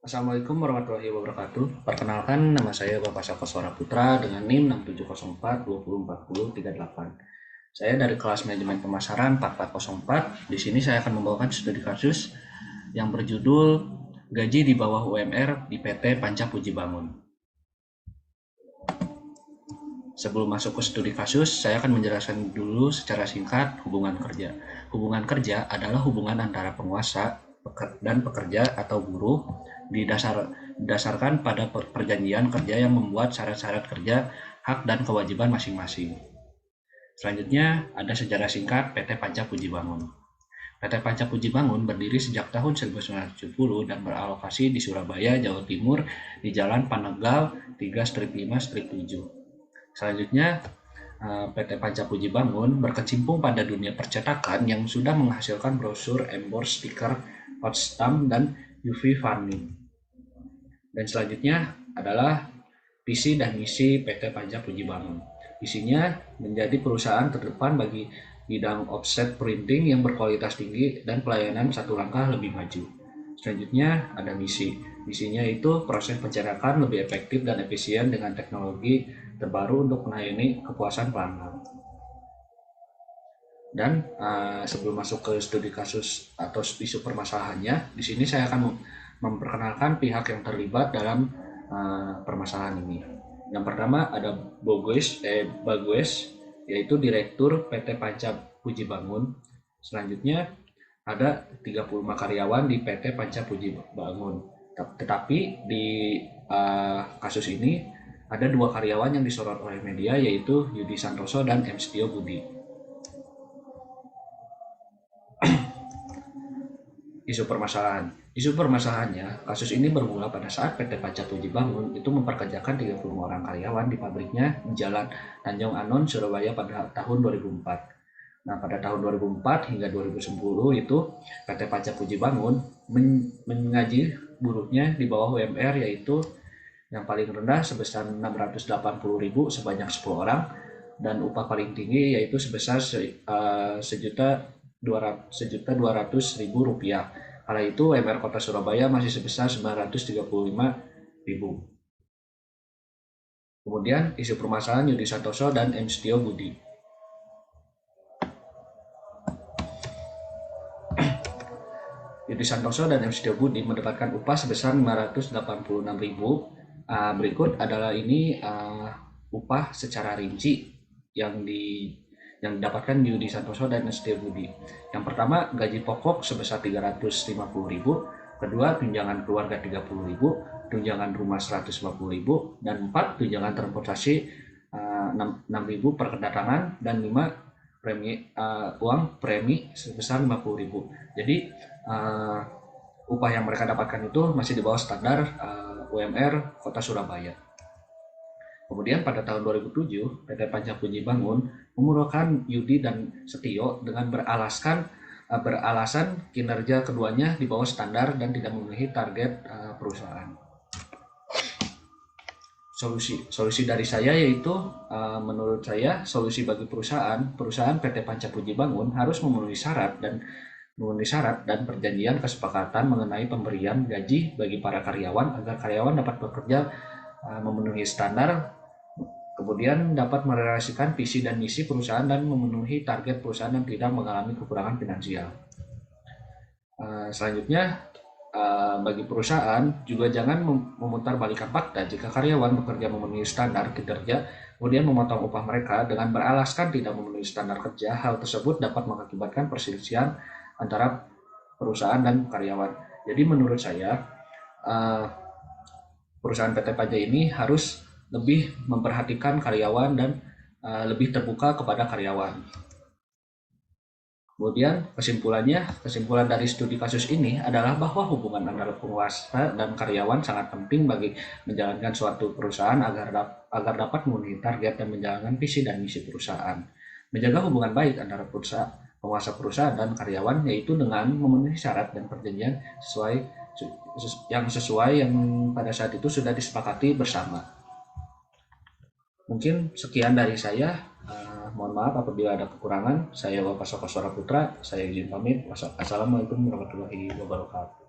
Assalamualaikum warahmatullahi wabarakatuh. Perkenalkan, nama saya Bapak Saka Suara Putra dengan NIM 6704 204038. Saya dari kelas manajemen pemasaran 4404. Di sini saya akan membawakan studi kasus yang berjudul gaji di bawah UMR di PT Panca Puji Bangun. Sebelum masuk ke studi kasus, saya akan menjelaskan dulu secara singkat hubungan kerja. Hubungan kerja adalah hubungan antara penguasa dan pekerja atau buruh didasarkan pada perjanjian kerja yang membuat syarat-syarat kerja, hak dan kewajiban masing-masing. Selanjutnya ada sejarah singkat PT Panca Puji Bangun. PT Panca Puji Bangun berdiri sejak tahun 1970 dan beralokasi di Surabaya, Jawa Timur di Jalan Panegal 3/5/7. Selanjutnya, PT Panca Puji Bangun berkecimpung pada dunia percetakan yang sudah menghasilkan brosur, emboss, stiker, hot stamp, dan UV varnish. Dan selanjutnya adalah visi dan misi PT Panca Puji Bangun. Visinya menjadi perusahaan terdepan bagi bidang offset printing yang berkualitas tinggi dan pelayanan satu langkah lebih maju. Selanjutnya ada misi. Misinya itu proses pencetakan lebih efektif dan efisien dengan teknologi terbaru untuk melayani kepuasan pelanggan. Dan sebelum masuk ke studi kasus atau isu permasalahannya, di sini saya akan memperkenalkan pihak yang terlibat dalam permasalahan ini. Yang pertama ada Bagues, yaitu Direktur PT Panca Puji Bangun. Selanjutnya ada 35 karyawan di PT Panca Puji Bangun. Tetapi di kasus ini ada 2 karyawan yang disorot oleh media, yaitu Yudi Santoso dan M. Setio Budi. Isu permasalahannya, kasus ini bermula pada saat PT Panca Puji Bangun itu memperkerjakan 35 orang karyawan di pabriknya di Jalan Tanjung Anon, Surabaya pada tahun 2004. Nah, pada tahun 2004 hingga 2010 itu PT Panca Puji Bangun mengaji buruhnya di bawah UMR, yaitu yang paling rendah sebesar 680.000 sebanyak 10 orang, dan upah paling tinggi yaitu sebesar Rp1.200.000. Kala itu UMR Kota Surabaya masih sebesar 935.000. Kemudian isu permasalahan Yudi Santoso dan M. Setio Budi. Yudi Santoso dan M. Setio Budi mendapatkan upah sebesar 586.000. Berikut adalah ini upah secara rinci yang didapatkan Yudi Santoso dan M. Setio Budi. Yang pertama, gaji pokok sebesar 350.000, kedua tunjangan keluarga 30.000, tunjangan rumah 150.000, dan 4 tunjangan transportasi 6.000 per kedatangan, dan 5 uang premi sebesar 50.000. Jadi upah yang mereka dapatkan itu masih di bawah standar UMR Kota Surabaya. Kemudian pada tahun 2007 PT Panca Puji Bangun memurahkan Yudi dan Setio dengan beralasan kinerja keduanya di bawah standar dan tidak memenuhi target perusahaan. Solusi dari saya yaitu menurut saya solusi bagi perusahaan PT Panca Puji Bangun harus memenuhi syarat dan perjanjian kesepakatan mengenai pemberian gaji bagi para karyawan agar karyawan dapat bekerja memenuhi standar, kemudian dapat merealisasikan visi dan misi perusahaan dan memenuhi target perusahaan dan tidak mengalami kekurangan finansial. Selanjutnya, bagi perusahaan juga jangan memutarbalikkan fakta. Jika karyawan bekerja memenuhi standar kinerja kemudian memotong upah mereka dengan beralaskan tidak memenuhi standar kerja, hal tersebut dapat mengakibatkan perselisihan antara perusahaan dan karyawan. Jadi menurut saya perusahaan PT Panca ini harus lebih memperhatikan karyawan dan lebih terbuka kepada karyawan. Kemudian kesimpulan dari studi kasus ini adalah bahwa hubungan antara penguasa dan karyawan sangat penting bagi menjalankan suatu perusahaan agar dapat memenuhi target dan menjalankan visi dan misi perusahaan. Menjaga hubungan baik antara penguasa perusahaan dan karyawan yaitu dengan memenuhi syarat dan perjanjian sesuai yang pada saat itu sudah disepakati bersama. Mungkin sekian dari saya. Mohon maaf apabila ada kekurangan. Saya Bapak Saka Suara Putra, saya izin pamit. Wassalamualaikum warahmatullahi wabarakatuh.